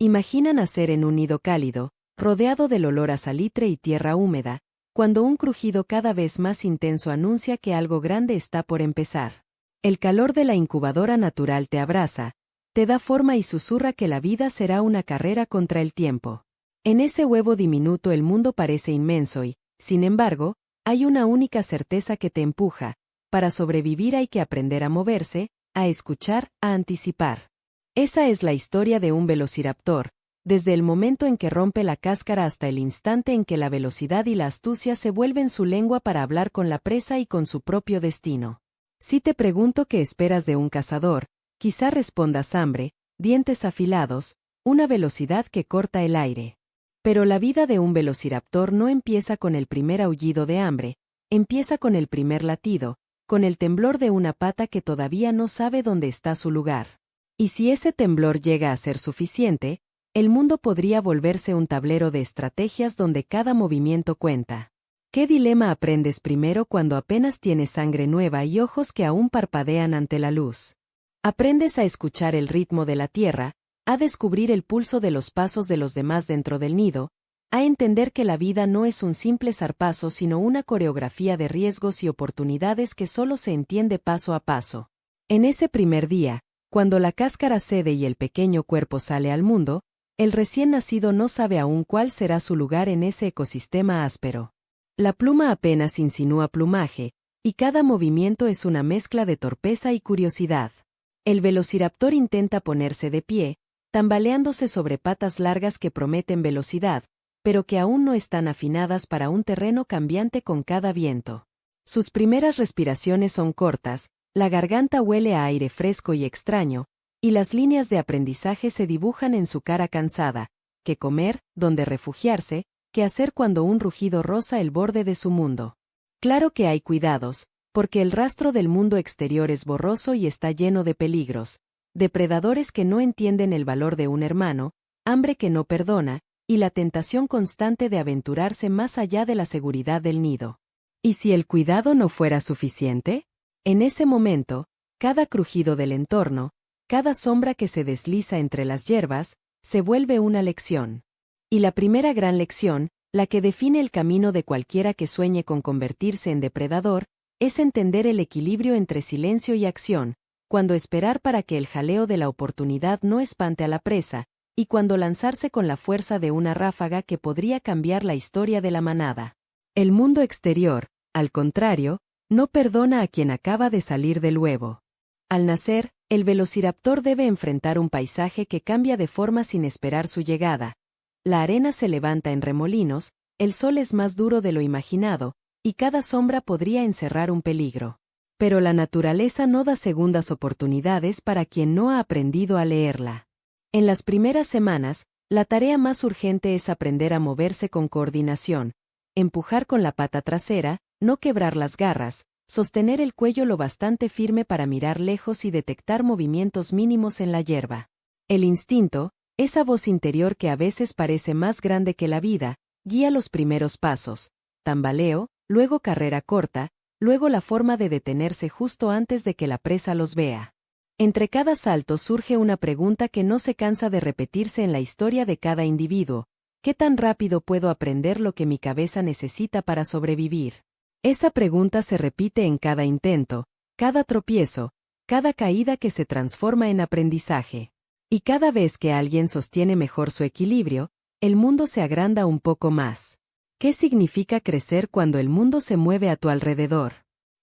Imagina nacer en un nido cálido, rodeado del olor a salitre y tierra húmeda, cuando un crujido cada vez más intenso anuncia que algo grande está por empezar. El calor de la incubadora natural te abraza, te da forma y susurra que la vida será una carrera contra el tiempo. En ese huevo diminuto el mundo parece inmenso y, sin embargo, hay una única certeza que te empuja. Para sobrevivir hay que aprender a moverse, a escuchar, a anticipar. Esa es la historia de un velociraptor, desde el momento en que rompe la cáscara hasta el instante en que la velocidad y la astucia se vuelven su lengua para hablar con la presa y con su propio destino. Si te pregunto qué esperas de un cazador, quizá respondas hambre, dientes afilados, una velocidad que corta el aire. Pero la vida de un velociraptor no empieza con el primer aullido de hambre, empieza con el primer latido, con el temblor de una pata que todavía no sabe dónde está su lugar. Y si ese temblor llega a ser suficiente, el mundo podría volverse un tablero de estrategias donde cada movimiento cuenta. ¿Qué dilema aprendes primero cuando apenas tienes sangre nueva y ojos que aún parpadean ante la luz? Aprendes a escuchar el ritmo de la tierra, a descubrir el pulso de los pasos de los demás dentro del nido, a entender que la vida no es un simple zarpazo sino una coreografía de riesgos y oportunidades que solo se entiende paso a paso. En ese primer día, cuando la cáscara cede y el pequeño cuerpo sale al mundo, el recién nacido no sabe aún cuál será su lugar en ese ecosistema áspero. La pluma apenas insinúa plumaje, y cada movimiento es una mezcla de torpeza y curiosidad. El velociraptor intenta ponerse de pie, tambaleándose sobre patas largas que prometen velocidad, pero que aún no están afinadas para un terreno cambiante con cada viento. Sus primeras respiraciones son cortas, la garganta huele a aire fresco y extraño, y las líneas de aprendizaje se dibujan en su cara cansada: qué comer, dónde refugiarse, qué hacer cuando un rugido roza el borde de su mundo. Claro que hay cuidados, porque el rastro del mundo exterior es borroso y está lleno de peligros, depredadores que no entienden el valor de un hermano, hambre que no perdona, y la tentación constante de aventurarse más allá de la seguridad del nido. ¿Y si el cuidado no fuera suficiente? En ese momento, cada crujido del entorno, cada sombra que se desliza entre las hierbas, se vuelve una lección. Y la primera gran lección, la que define el camino de cualquiera que sueñe con convertirse en depredador, es entender el equilibrio entre silencio y acción, cuando esperar para que el jaleo de la oportunidad no espante a la presa, y cuando lanzarse con la fuerza de una ráfaga que podría cambiar la historia de la manada. El mundo exterior, al contrario, no perdona a quien acaba de salir del huevo. Al nacer, el velociraptor debe enfrentar un paisaje que cambia de forma sin esperar su llegada. La arena se levanta en remolinos, el sol es más duro de lo imaginado, y cada sombra podría encerrar un peligro. Pero la naturaleza no da segundas oportunidades para quien no ha aprendido a leerla. En las primeras semanas, la tarea más urgente es aprender a moverse con coordinación, empujar con la pata trasera, no quebrar las garras, sostener el cuello lo bastante firme para mirar lejos y detectar movimientos mínimos en la hierba. El instinto, esa voz interior que a veces parece más grande que la vida, guía los primeros pasos: tambaleo, luego carrera corta, luego la forma de detenerse justo antes de que la presa los vea. Entre cada salto surge una pregunta que no se cansa de repetirse en la historia de cada individuo: ¿qué tan rápido puedo aprender lo que mi cabeza necesita para sobrevivir? Esa pregunta se repite en cada intento, cada tropiezo, cada caída que se transforma en aprendizaje. Y cada vez que alguien sostiene mejor su equilibrio, el mundo se agranda un poco más. ¿Qué significa crecer cuando el mundo se mueve a tu alrededor?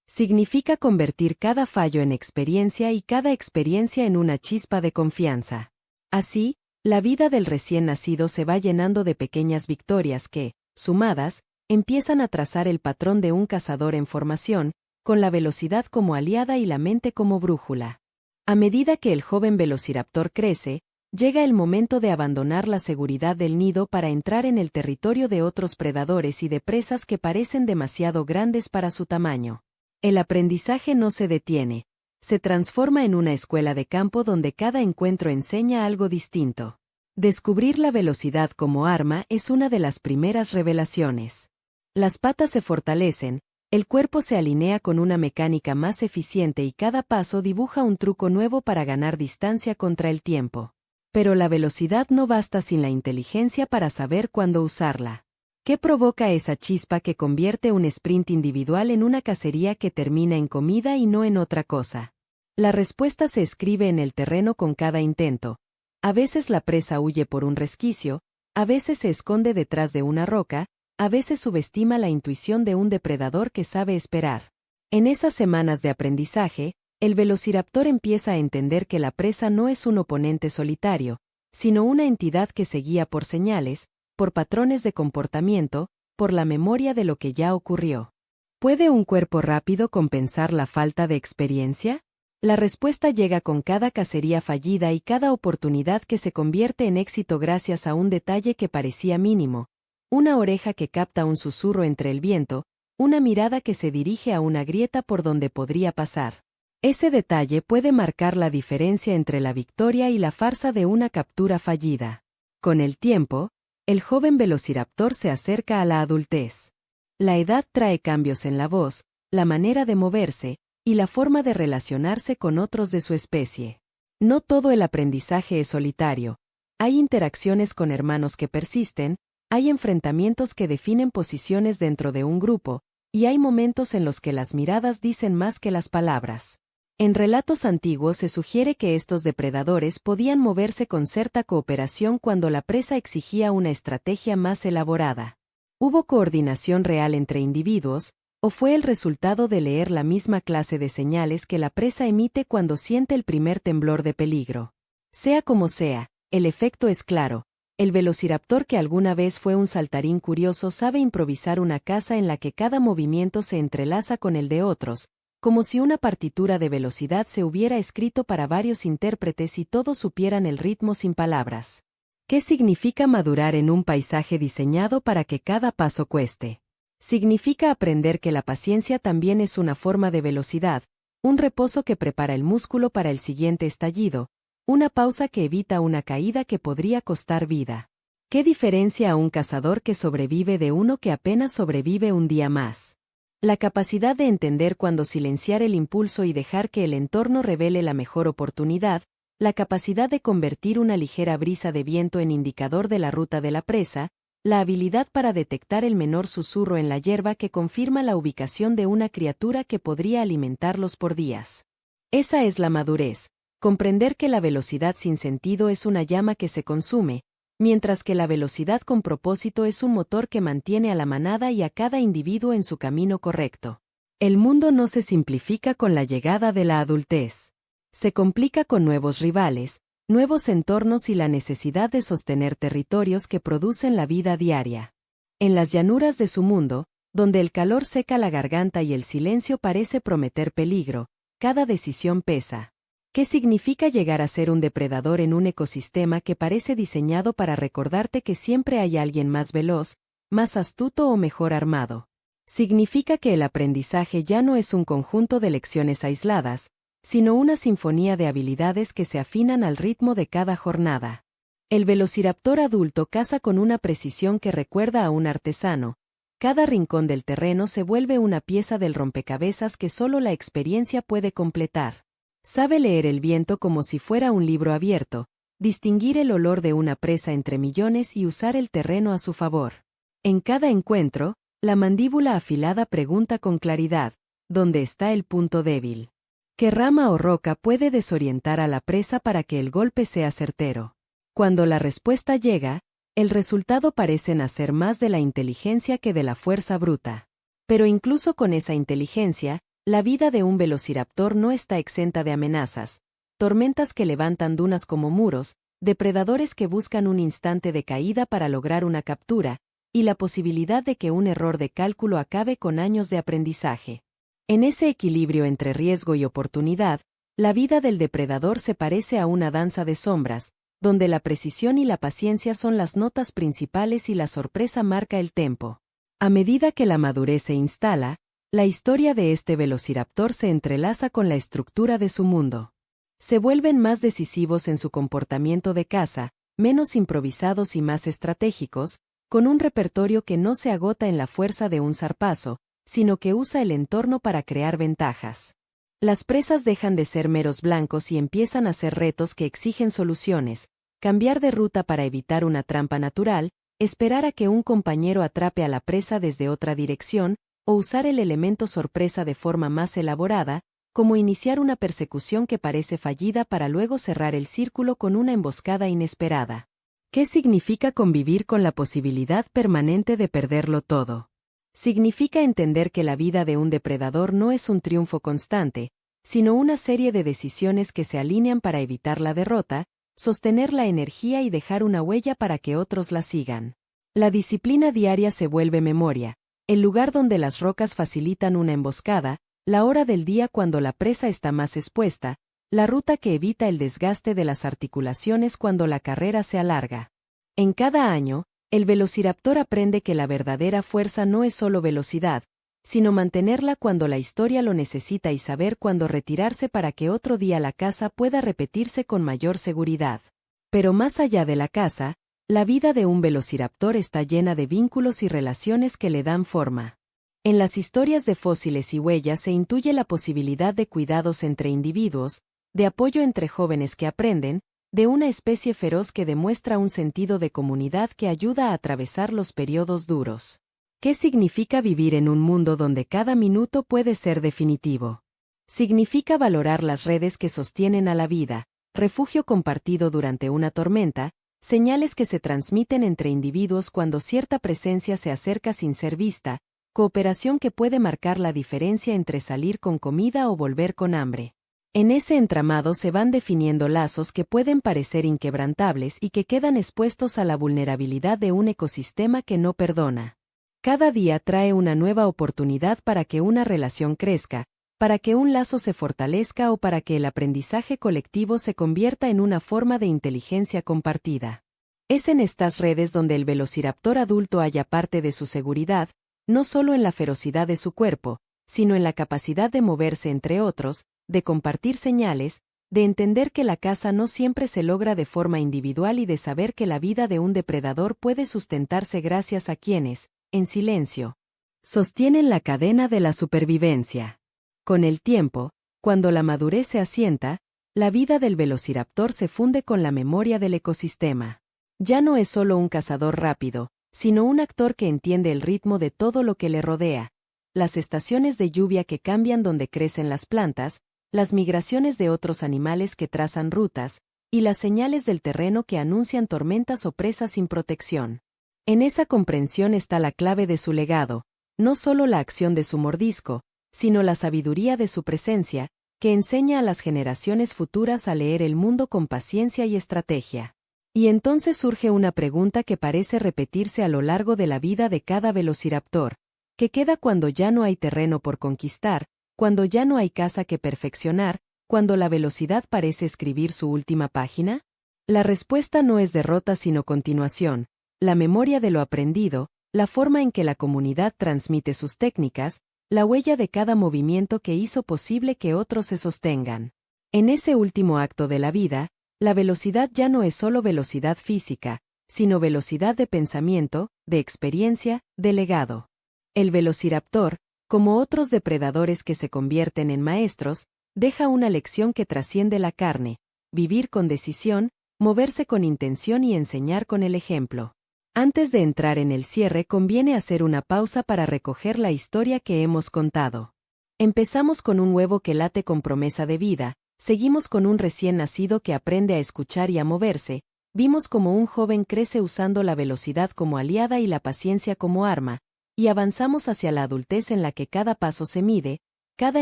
Significa convertir cada fallo en experiencia y cada experiencia en una chispa de confianza. Así, la vida del recién nacido se va llenando de pequeñas victorias que, sumadas, empiezan a trazar el patrón de un cazador en formación, con la velocidad como aliada y la mente como brújula. A medida que el joven velociraptor crece, llega el momento de abandonar la seguridad del nido para entrar en el territorio de otros predadores y de presas que parecen demasiado grandes para su tamaño. El aprendizaje no se detiene, se transforma en una escuela de campo donde cada encuentro enseña algo distinto. Descubrir la velocidad como arma es una de las primeras revelaciones. Las patas se fortalecen, el cuerpo se alinea con una mecánica más eficiente y cada paso dibuja un truco nuevo para ganar distancia contra el tiempo. Pero la velocidad no basta sin la inteligencia para saber cuándo usarla. ¿Qué provoca esa chispa que convierte un sprint individual en una cacería que termina en comida y no en otra cosa? La respuesta se escribe en el terreno con cada intento. A veces la presa huye por un resquicio, a veces se esconde detrás de una roca, a veces subestima la intuición de un depredador que sabe esperar. En esas semanas de aprendizaje, el velociraptor empieza a entender que la presa no es un oponente solitario, sino una entidad que se guía por señales, por patrones de comportamiento, por la memoria de lo que ya ocurrió. ¿Puede un cuerpo rápido compensar la falta de experiencia? La respuesta llega con cada cacería fallida y cada oportunidad que se convierte en éxito gracias a un detalle que parecía mínimo, una oreja que capta un susurro entre el viento, una mirada que se dirige a una grieta por donde podría pasar. Ese detalle puede marcar la diferencia entre la victoria y la farsa de una captura fallida. Con el tiempo, el joven velociraptor se acerca a la adultez. La edad trae cambios en la voz, la manera de moverse, y la forma de relacionarse con otros de su especie. No todo el aprendizaje es solitario. Hay interacciones con hermanos que persisten, hay enfrentamientos que definen posiciones dentro de un grupo, y hay momentos en los que las miradas dicen más que las palabras. En relatos antiguos se sugiere que estos depredadores podían moverse con cierta cooperación cuando la presa exigía una estrategia más elaborada. ¿Hubo coordinación real entre individuos, o fue el resultado de leer la misma clase de señales que la presa emite cuando siente el primer temblor de peligro? Sea como sea, el efecto es claro. El velociraptor que alguna vez fue un saltarín curioso sabe improvisar una caza en la que cada movimiento se entrelaza con el de otros, como si una partitura de velocidad se hubiera escrito para varios intérpretes y todos supieran el ritmo sin palabras. ¿Qué significa madurar en un paisaje diseñado para que cada paso cueste? Significa aprender que la paciencia también es una forma de velocidad, un reposo que prepara el músculo para el siguiente estallido, una pausa que evita una caída que podría costar vida. ¿Qué diferencia a un cazador que sobrevive de uno que apenas sobrevive un día más? La capacidad de entender cuándo silenciar el impulso y dejar que el entorno revele la mejor oportunidad, la capacidad de convertir una ligera brisa de viento en indicador de la ruta de la presa, la habilidad para detectar el menor susurro en la hierba que confirma la ubicación de una criatura que podría alimentarlos por días. Esa es la madurez, comprender que la velocidad sin sentido es una llama que se consume, mientras que la velocidad con propósito es un motor que mantiene a la manada y a cada individuo en su camino correcto. El mundo no se simplifica con la llegada de la adultez. Se complica con nuevos rivales, nuevos entornos y la necesidad de sostener territorios que producen la vida diaria. En las llanuras de su mundo, donde el calor seca la garganta y el silencio parece prometer peligro, cada decisión pesa. ¿Qué significa llegar a ser un depredador en un ecosistema que parece diseñado para recordarte que siempre hay alguien más veloz, más astuto o mejor armado? Significa que el aprendizaje ya no es un conjunto de lecciones aisladas, sino una sinfonía de habilidades que se afinan al ritmo de cada jornada. El velociraptor adulto caza con una precisión que recuerda a un artesano. Cada rincón del terreno se vuelve una pieza del rompecabezas que solo la experiencia puede completar. Sabe leer el viento como si fuera un libro abierto, distinguir el olor de una presa entre millones y usar el terreno a su favor. En cada encuentro, la mandíbula afilada pregunta con claridad, ¿dónde está el punto débil? ¿Qué rama o roca puede desorientar a la presa para que el golpe sea certero? Cuando la respuesta llega, el resultado parece nacer más de la inteligencia que de la fuerza bruta. Pero incluso con esa inteligencia, la vida de un velociraptor no está exenta de amenazas, tormentas que levantan dunas como muros, depredadores que buscan un instante de caída para lograr una captura, y la posibilidad de que un error de cálculo acabe con años de aprendizaje. En ese equilibrio entre riesgo y oportunidad, la vida del depredador se parece a una danza de sombras, donde la precisión y la paciencia son las notas principales y la sorpresa marca el tempo. A medida que la madurez se instala, la historia de este velociraptor se entrelaza con la estructura de su mundo. Se vuelven más decisivos en su comportamiento de caza, menos improvisados y más estratégicos, con un repertorio que no se agota en la fuerza de un zarpazo, sino que usa el entorno para crear ventajas. Las presas dejan de ser meros blancos y empiezan a ser retos que exigen soluciones, cambiar de ruta para evitar una trampa natural, esperar a que un compañero atrape a la presa desde otra dirección, o usar el elemento sorpresa de forma más elaborada, como iniciar una persecución que parece fallida para luego cerrar el círculo con una emboscada inesperada. ¿Qué significa convivir con la posibilidad permanente de perderlo todo? Significa entender que la vida de un depredador no es un triunfo constante, sino una serie de decisiones que se alinean para evitar la derrota, sostener la energía y dejar una huella para que otros la sigan. La disciplina diaria se vuelve memoria, el lugar donde las rocas facilitan una emboscada, la hora del día cuando la presa está más expuesta, la ruta que evita el desgaste de las articulaciones cuando la carrera se alarga. En cada año, el velociraptor aprende que la verdadera fuerza no es solo velocidad, sino mantenerla cuando la historia lo necesita y saber cuándo retirarse para que otro día la caza pueda repetirse con mayor seguridad. Pero más allá de la caza, la vida de un velociraptor está llena de vínculos y relaciones que le dan forma. En las historias de fósiles y huellas se intuye la posibilidad de cuidados entre individuos, de apoyo entre jóvenes que aprenden, de una especie feroz que demuestra un sentido de comunidad que ayuda a atravesar los periodos duros. ¿Qué significa vivir en un mundo donde cada minuto puede ser definitivo? Significa valorar las redes que sostienen a la vida, refugio compartido durante una tormenta, señales que se transmiten entre individuos cuando cierta presencia se acerca sin ser vista, cooperación que puede marcar la diferencia entre salir con comida o volver con hambre. En ese entramado se van definiendo lazos que pueden parecer inquebrantables y que quedan expuestos a la vulnerabilidad de un ecosistema que no perdona. Cada día trae una nueva oportunidad para que una relación crezca, para que un lazo se fortalezca o para que el aprendizaje colectivo se convierta en una forma de inteligencia compartida. Es en estas redes donde el velociraptor adulto halla parte de su seguridad, no solo en la ferocidad de su cuerpo, sino en la capacidad de moverse entre otros, de compartir señales, de entender que la caza no siempre se logra de forma individual y de saber que la vida de un depredador puede sustentarse gracias a quienes, en silencio, sostienen la cadena de la supervivencia. Con el tiempo, cuando la madurez se asienta, la vida del velociraptor se funde con la memoria del ecosistema. Ya no es solo un cazador rápido, sino un actor que entiende el ritmo de todo lo que le rodea, las estaciones de lluvia que cambian donde crecen las plantas, las migraciones de otros animales que trazan rutas, y las señales del terreno que anuncian tormentas o presas sin protección. En esa comprensión está la clave de su legado, no solo la acción de su mordisco, sino la sabiduría de su presencia, que enseña a las generaciones futuras a leer el mundo con paciencia y estrategia. Y entonces surge una pregunta que parece repetirse a lo largo de la vida de cada velociraptor. ¿Qué queda cuando ya no hay terreno por conquistar, cuando ya no hay caza que perfeccionar, cuando la velocidad parece escribir su última página? La respuesta no es derrota sino continuación, la memoria de lo aprendido, la forma en que la comunidad transmite sus técnicas, la huella de cada movimiento que hizo posible que otros se sostengan. En ese último acto de la vida, la velocidad ya no es solo velocidad física, sino velocidad de pensamiento, de experiencia, de legado. El velociraptor, como otros depredadores que se convierten en maestros, deja una lección que trasciende la carne: vivir con decisión, moverse con intención y enseñar con el ejemplo. Antes de entrar en el cierre conviene hacer una pausa para recoger la historia que hemos contado. Empezamos con un huevo que late con promesa de vida, seguimos con un recién nacido que aprende a escuchar y a moverse, vimos cómo un joven crece usando la velocidad como aliada y la paciencia como arma, y avanzamos hacia la adultez en la que cada paso se mide, cada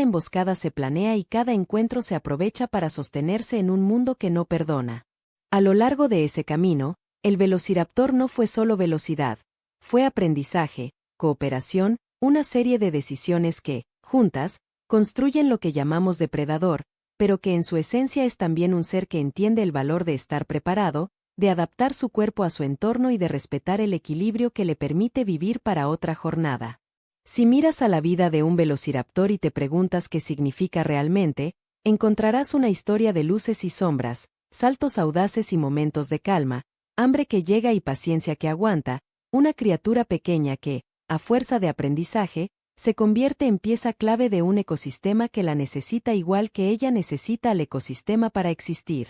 emboscada se planea y cada encuentro se aprovecha para sostenerse en un mundo que no perdona. A lo largo de ese camino, el velociraptor no fue solo velocidad, fue aprendizaje, cooperación, una serie de decisiones que, juntas, construyen lo que llamamos depredador, pero que en su esencia es también un ser que entiende el valor de estar preparado, de adaptar su cuerpo a su entorno y de respetar el equilibrio que le permite vivir para otra jornada. Si miras a la vida de un velociraptor y te preguntas qué significa realmente, encontrarás una historia de luces y sombras, saltos audaces y momentos de calma, hambre que llega y paciencia que aguanta, una criatura pequeña que, a fuerza de aprendizaje, se convierte en pieza clave de un ecosistema que la necesita igual que ella necesita al ecosistema para existir.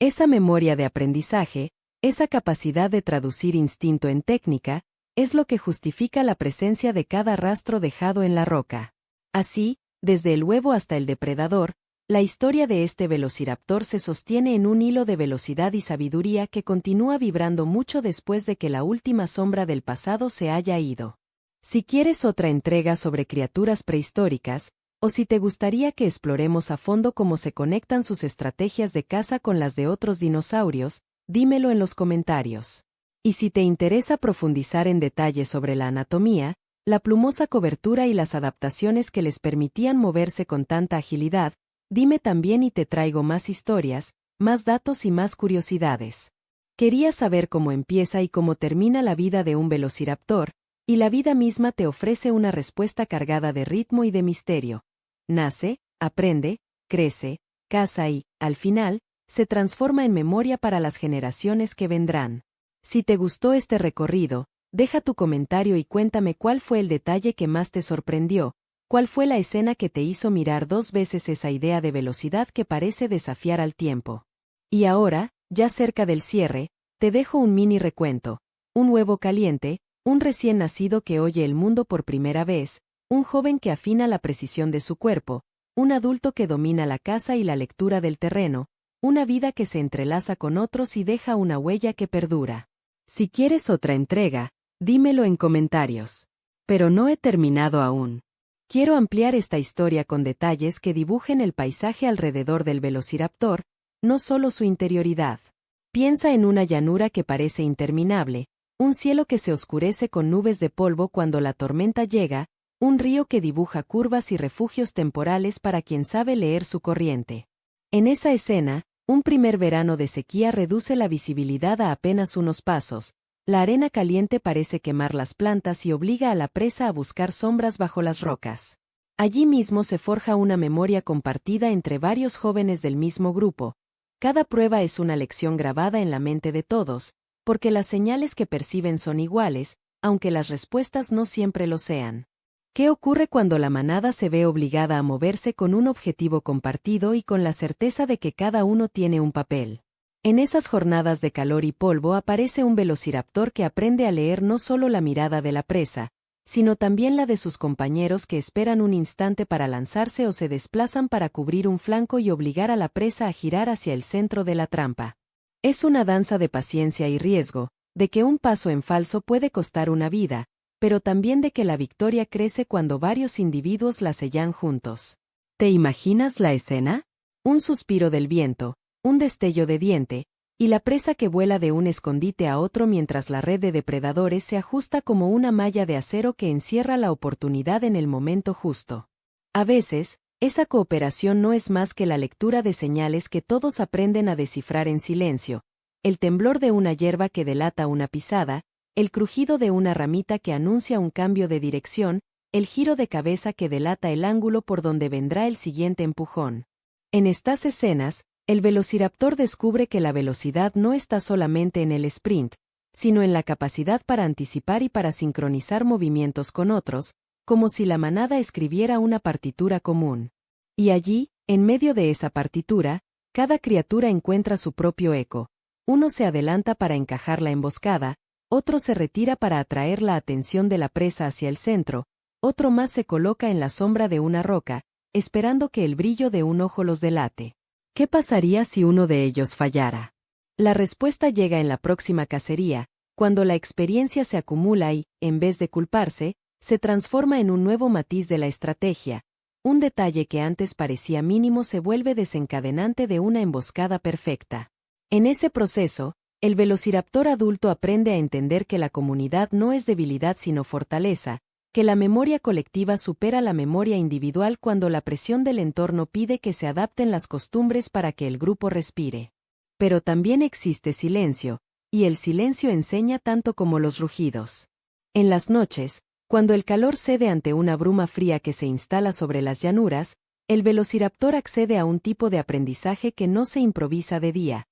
Esa memoria de aprendizaje, esa capacidad de traducir instinto en técnica, es lo que justifica la presencia de cada rastro dejado en la roca. Así, desde el huevo hasta el depredador, la historia de este velociraptor se sostiene en un hilo de velocidad y sabiduría que continúa vibrando mucho después de que la última sombra del pasado se haya ido. Si quieres otra entrega sobre criaturas prehistóricas, o si te gustaría que exploremos a fondo cómo se conectan sus estrategias de caza con las de otros dinosaurios, dímelo en los comentarios. Y si te interesa profundizar en detalles sobre la anatomía, la plumosa cobertura y las adaptaciones que les permitían moverse con tanta agilidad, dime también y te traigo más historias, más datos y más curiosidades. Quería saber cómo empieza y cómo termina la vida de un velociraptor, y la vida misma te ofrece una respuesta cargada de ritmo y de misterio. Nace, aprende, crece, caza y, al final, se transforma en memoria para las generaciones que vendrán. Si te gustó este recorrido, deja tu comentario y cuéntame cuál fue el detalle que más te sorprendió, cuál fue la escena que te hizo mirar dos veces esa idea de velocidad que parece desafiar al tiempo. Y ahora, ya cerca del cierre, te dejo un mini recuento, un huevo caliente, un recién nacido que oye el mundo por primera vez, un joven que afina la precisión de su cuerpo, un adulto que domina la caza y la lectura del terreno, una vida que se entrelaza con otros y deja una huella que perdura. Si quieres otra entrega, dímelo en comentarios. Pero no he terminado aún. Quiero ampliar esta historia con detalles que dibujen el paisaje alrededor del velociraptor, no solo su interioridad. Piensa en una llanura que parece interminable, un cielo que se oscurece con nubes de polvo cuando la tormenta llega, un río que dibuja curvas y refugios temporales para quien sabe leer su corriente. En esa escena, un primer verano de sequía reduce la visibilidad a apenas unos pasos, la arena caliente parece quemar las plantas y obliga a la presa a buscar sombras bajo las rocas. Allí mismo se forja una memoria compartida entre varios jóvenes del mismo grupo. Cada prueba es una lección grabada en la mente de todos, porque las señales que perciben son iguales, aunque las respuestas no siempre lo sean. ¿Qué ocurre cuando la manada se ve obligada a moverse con un objetivo compartido y con la certeza de que cada uno tiene un papel? En esas jornadas de calor y polvo aparece un velociraptor que aprende a leer no solo la mirada de la presa, sino también la de sus compañeros que esperan un instante para lanzarse o se desplazan para cubrir un flanco y obligar a la presa a girar hacia el centro de la trampa. Es una danza de paciencia y riesgo, de que un paso en falso puede costar una vida, pero también de que la victoria crece cuando varios individuos la sellan juntos. ¿Te imaginas la escena? Un suspiro del viento, un destello de diente, y la presa que vuela de un escondite a otro mientras la red de depredadores se ajusta como una malla de acero que encierra la oportunidad en el momento justo. A veces, esa cooperación no es más que la lectura de señales que todos aprenden a descifrar en silencio, el temblor de una hierba que delata una pisada, el crujido de una ramita que anuncia un cambio de dirección, el giro de cabeza que delata el ángulo por donde vendrá el siguiente empujón. En estas escenas, el velociraptor descubre que la velocidad no está solamente en el sprint, sino en la capacidad para anticipar y para sincronizar movimientos con otros, como si la manada escribiera una partitura común. Y allí, en medio de esa partitura, cada criatura encuentra su propio eco. Uno se adelanta para encajar la emboscada, otro se retira para atraer la atención de la presa hacia el centro, otro más se coloca en la sombra de una roca, esperando que el brillo de un ojo los delate. ¿Qué pasaría si uno de ellos fallara? La respuesta llega en la próxima cacería, cuando la experiencia se acumula y, en vez de culparse, se transforma en un nuevo matiz de la estrategia. Un detalle que antes parecía mínimo se vuelve desencadenante de una emboscada perfecta. En ese proceso, el velociraptor adulto aprende a entender que la comunidad no es debilidad sino fortaleza, que la memoria colectiva supera la memoria individual cuando la presión del entorno pide que se adapten las costumbres para que el grupo respire. Pero también existe silencio, y el silencio enseña tanto como los rugidos. En las noches, cuando el calor cede ante una bruma fría que se instala sobre las llanuras, el velociraptor accede a un tipo de aprendizaje que no se improvisa de día.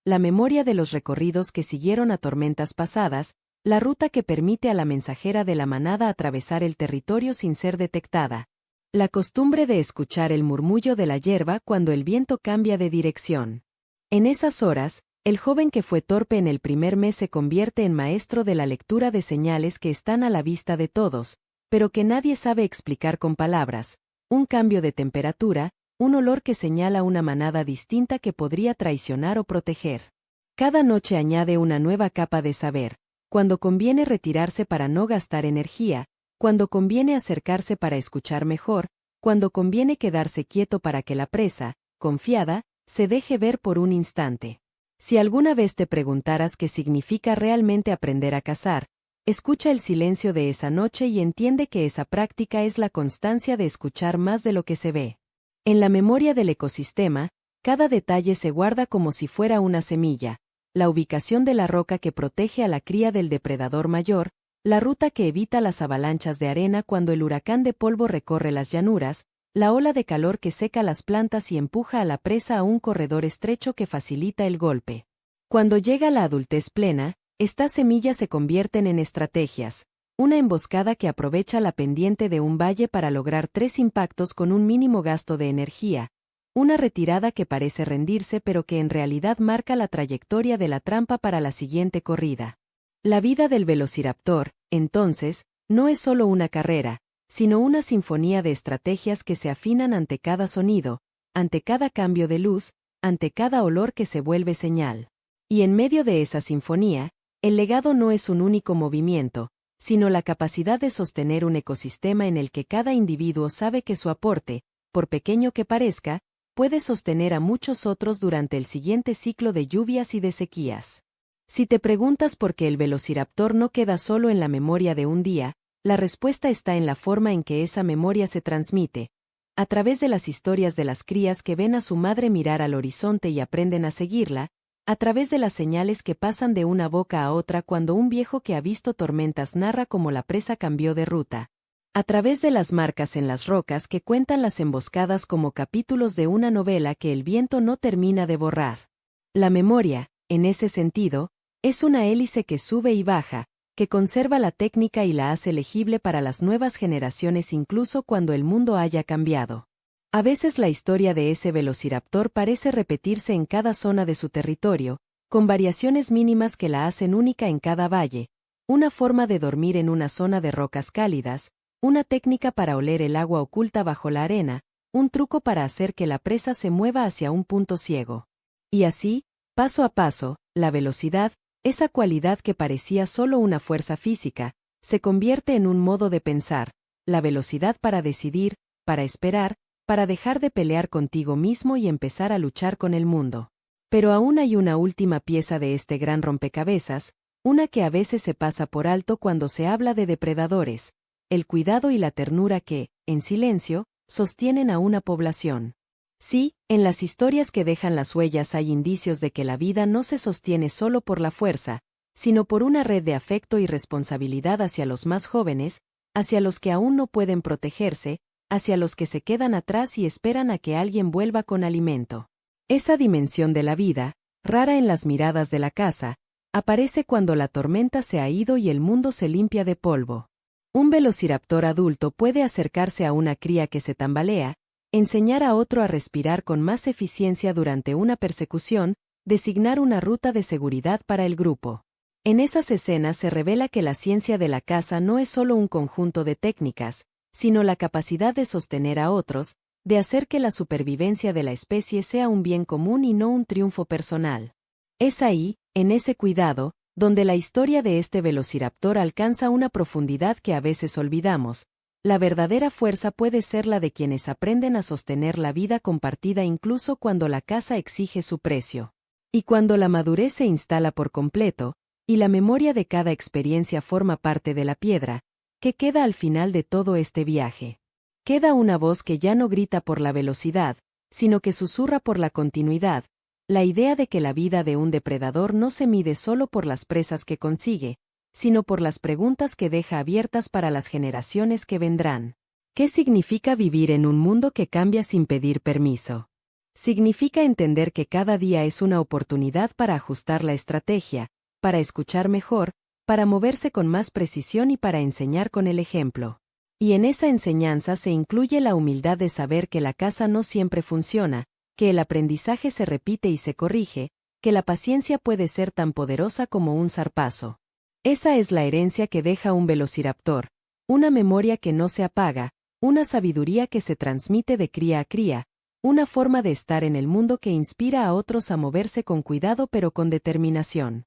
La memoria de los recorridos que siguieron a tormentas pasadas, la ruta que permite a la mensajera de la manada atravesar el territorio sin ser detectada. La costumbre de escuchar el murmullo de la hierba cuando el viento cambia de dirección. En esas horas, el joven que fue torpe en el primer mes se convierte en maestro de la lectura de señales que están a la vista de todos, pero que nadie sabe explicar con palabras: un cambio de temperatura, un olor que señala una manada distinta que podría traicionar o proteger. Cada noche añade una nueva capa de saber: cuando conviene retirarse para no gastar energía, cuando conviene acercarse para escuchar mejor, cuando conviene quedarse quieto para que la presa, confiada, se deje ver por un instante. Si alguna vez te preguntaras qué significa realmente aprender a cazar, escucha el silencio de esa noche y entiende que esa práctica es la constancia de escuchar más de lo que se ve. En la memoria del ecosistema, cada detalle se guarda como si fuera una semilla: la ubicación de la roca que protege a la cría del depredador mayor, la ruta que evita las avalanchas de arena cuando el huracán de polvo recorre las llanuras, la ola de calor que seca las plantas y empuja a la presa a un corredor estrecho que facilita el golpe. Cuando llega la adultez plena, estas semillas se convierten en estrategias: una emboscada que aprovecha la pendiente de un valle para lograr 3 impactos con un mínimo gasto de energía, una retirada que parece rendirse pero que en realidad marca la trayectoria de la trampa para la siguiente corrida. La vida del velociraptor, entonces, no es solo una carrera, sino una sinfonía de estrategias que se afinan ante cada sonido, ante cada cambio de luz, ante cada olor que se vuelve señal. Y en medio de esa sinfonía, el legado no es un único movimiento, sino la capacidad de sostener un ecosistema en el que cada individuo sabe que su aporte, por pequeño que parezca, puede sostener a muchos otros durante el siguiente ciclo de lluvias y de sequías. Si te preguntas por qué el velociraptor no queda solo en la memoria de un día, la respuesta está en la forma en que esa memoria se transmite, a través de las historias de las crías que ven a su madre mirar al horizonte y aprenden a seguirla, a través de las señales que pasan de una boca a otra cuando un viejo que ha visto tormentas narra cómo la presa cambió de ruta, a través de las marcas en las rocas que cuentan las emboscadas como capítulos de una novela que el viento no termina de borrar. La memoria, en ese sentido, es una hélice que sube y baja, que conserva la técnica y la hace legible para las nuevas generaciones incluso cuando el mundo haya cambiado. A veces la historia de ese velociraptor parece repetirse en cada zona de su territorio, con variaciones mínimas que la hacen única en cada valle: una forma de dormir en una zona de rocas cálidas, una técnica para oler el agua oculta bajo la arena, un truco para hacer que la presa se mueva hacia un punto ciego. Y así, paso a paso, la velocidad, esa cualidad que parecía solo una fuerza física, se convierte en un modo de pensar: la velocidad para decidir, para esperar, para dejar de pelear contigo mismo y empezar a luchar con el mundo. Pero aún hay una última pieza de este gran rompecabezas, una que a veces se pasa por alto cuando se habla de depredadores: el cuidado y la ternura que, en silencio, sostienen a una población. Sí, en las historias que dejan las huellas hay indicios de que la vida no se sostiene solo por la fuerza, sino por una red de afecto y responsabilidad hacia los más jóvenes, hacia los que aún no pueden protegerse, hacia los que se quedan atrás y esperan a que alguien vuelva con alimento. Esa dimensión de la vida, rara en las miradas de la casa, aparece cuando la tormenta se ha ido y el mundo se limpia de polvo. Un velociraptor adulto puede acercarse a una cría que se tambalea, enseñar a otro a respirar con más eficiencia durante una persecución, designar una ruta de seguridad para el grupo. En esas escenas se revela que la ciencia de la caza no es solo un conjunto de técnicas, sino la capacidad de sostener a otros, de hacer que la supervivencia de la especie sea un bien común y no un triunfo personal. Es ahí, en ese cuidado, donde la historia de este velociraptor alcanza una profundidad que a veces olvidamos. La verdadera fuerza puede ser la de quienes aprenden a sostener la vida compartida incluso cuando la caza exige su precio. Y cuando la madurez se instala por completo, y la memoria de cada experiencia forma parte de la piedra, ¿qué queda al final de todo este viaje? Queda una voz que ya no grita por la velocidad, sino que susurra por la continuidad, la idea de que la vida de un depredador no se mide solo por las presas que consigue, sino por las preguntas que deja abiertas para las generaciones que vendrán. ¿Qué significa vivir en un mundo que cambia sin pedir permiso? Significa entender que cada día es una oportunidad para ajustar la estrategia, para escuchar mejor, para moverse con más precisión y para enseñar con el ejemplo. Y en esa enseñanza se incluye la humildad de saber que la caza no siempre funciona, que el aprendizaje se repite y se corrige, que la paciencia puede ser tan poderosa como un zarpazo. Esa es la herencia que deja un velociraptor, una memoria que no se apaga, una sabiduría que se transmite de cría a cría, una forma de estar en el mundo que inspira a otros a moverse con cuidado pero con determinación.